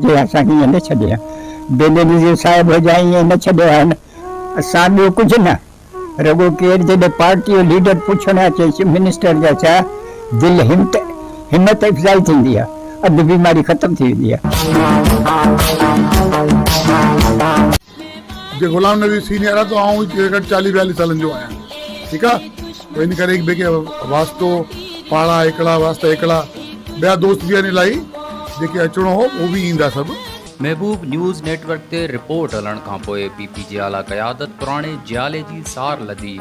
जे असां हीअं न छॾिया बेनज़ीर साहिब हुजा ईअं न छॾिया आहिनि असां ॿियो कुझु न रुॻो केरु जॾहिं पार्टी जो लीडर पुछणु अचे मिनिस्टर जा छा दिलि हिमत अफ़ज़ाई थींदी आहे अधु बीमारी ख़तमु थी वेंदी आहे। जे गुलाम नबी सीनियर आहे त आउं 40-42 सालनि जो आहियां, ठीकु आहे। त इन करे हिक ॿिए खे वास्तो पाड़ा हिकिड़ा वास्ता हिकिड़ा ॿिया दोस्त बि आहिनि इलाही जेके अचिणो हो उहो बि ईंदा सभु। महबूब न्यूज़ नेटवर्क ते रिपोर्ट हलण खां पोइ पीपी जे आला क़यादत पुराणे जियाले जी सार लधी।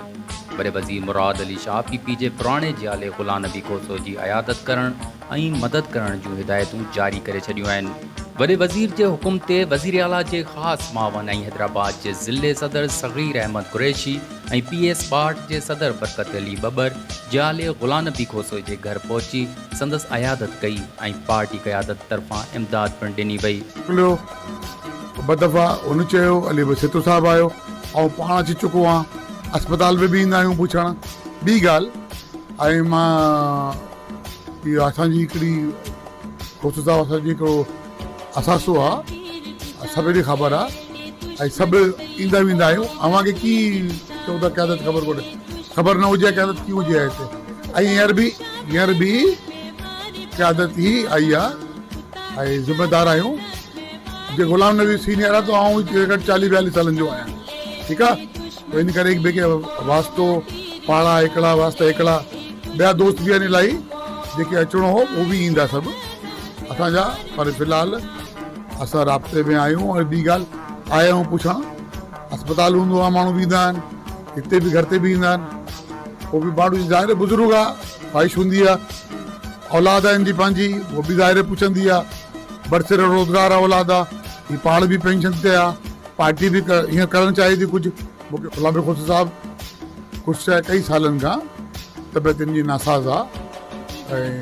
वॾे वज़ीर मुराद अली शाह पीपी जे पुराणे जियाले गुलाम नबी कोसो जी अयादत करण ऐं मदद करण जूं हिदायतूं जारी करे छॾियूं आहिनि। वॾे वज़ीर जे हुकुम ते वज़ीर आला जे ख़ासि मावन ऐं हैदराबाद जे ज़िले सदर सग़ीर अहमद कुरैशी ऐं PS 62 जे सदर बरकत अली बबर जियाले गुलाम नबी कोसो जे घर पहुची संदसि अयादत कई ऐं पार्टी क़यादत तरफ़ां इमदाद पिणु ॾिनी वई। ॿ दफ़ा हुन चयो अली सितो साहिबु आयो ऐं पाण अची चुको आहियां, अस्पताल में बि ईंदा आहियूं पुछणु। ॿी ॻाल्हि ऐं मां इहा असांजी हिकिड़ी कोसो साहिबु असांजी हिकिड़ो असासो आहे, सभिनी खे ख़बर आहे ऐं सभु ईंदा वेंदा आहियूं। अव्हांखे की चओ त क़यादत ख़बर कोन्हे, ख़बर न हुजे क़यादत कीअं हुजे हिते। ऐं हींअर बि क़यादत ई आई आहे ऐं ज़िम्मेदार आहियूं। जे गुलाम नबी सीनियर आहे त आउं 40-42 सालनि जो आहियां, ठीकु आहे। त इन करे हिक ॿिए खे वास्तो पाड़ा हिकिड़ा वास्ता हिकिड़ा ॿिया दोस्त बि आहिनि इलाही जेके अचिणो हो उहो बि ईंदा सभु असांजा। पर फ़िलहालु असां राब्ते में आहियूं। ऐं ॿी ॻाल्हि आया आहियूं पुछां, अस्पताल हूंदो आहे माण्हू बि ईंदा आहिनि, हिते बि घर ते बि ईंदा आहिनि। उहो बि माण्हू ज़ाहिर बुज़ुर्ग आहे, ख़्वाहिश हूंदी आहे, औलाद आहिनि जी पंहिंजी, उहो बि ज़ाहिर पुछंदी आहे। बरसर रोज़गार आहे औलाद आहे, ही पाण बि पेंशन ते आहे, पार्टी बि हीअं करणु चाहे थी कुझु। मूंखे गुलाम नबी कोसो साहिबु कुझु शइ कई सालनि खां तबियत जी नासाज़ आहे ऐं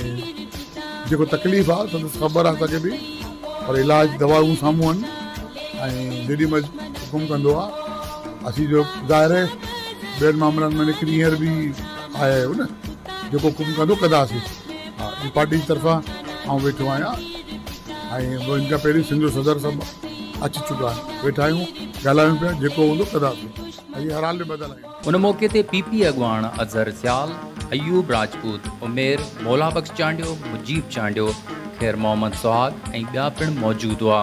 जेको तकलीफ़ आहे संदसि ख़बर आहे असांखे बि, पर इलाज दवाऊं साम्हूं आहिनि ऐं जेॾी महिल हुकुम कंदो आहे असीं जो ज़ाहिर आहे ॿियनि मामलनि में निकिरी हींअर बि आया आहियूं न, जेको हुकुम कंदो कंदासीं। हा, ही पार्टी जी तरफ़ां आउं वेठो आहियां ऐं हिन खां पहिरीं सिंध जो सदर सभु अची चुका आहिनि, वेठा आहियूं ॻाल्हायूं पिया, जेको हूंदो कंदासीं ऐं हर हाल में बदल आहियूं। उन मौक़े ते PP अॻुवाण अज़हर सियाल, अयूब राजपूत, उमेर, मौला बख्श चांडियो, मुजीब चांडियो, ख़ैर मोहम्मद सुहाग ऐं ॿिया पिणु मौजूदु हुआ।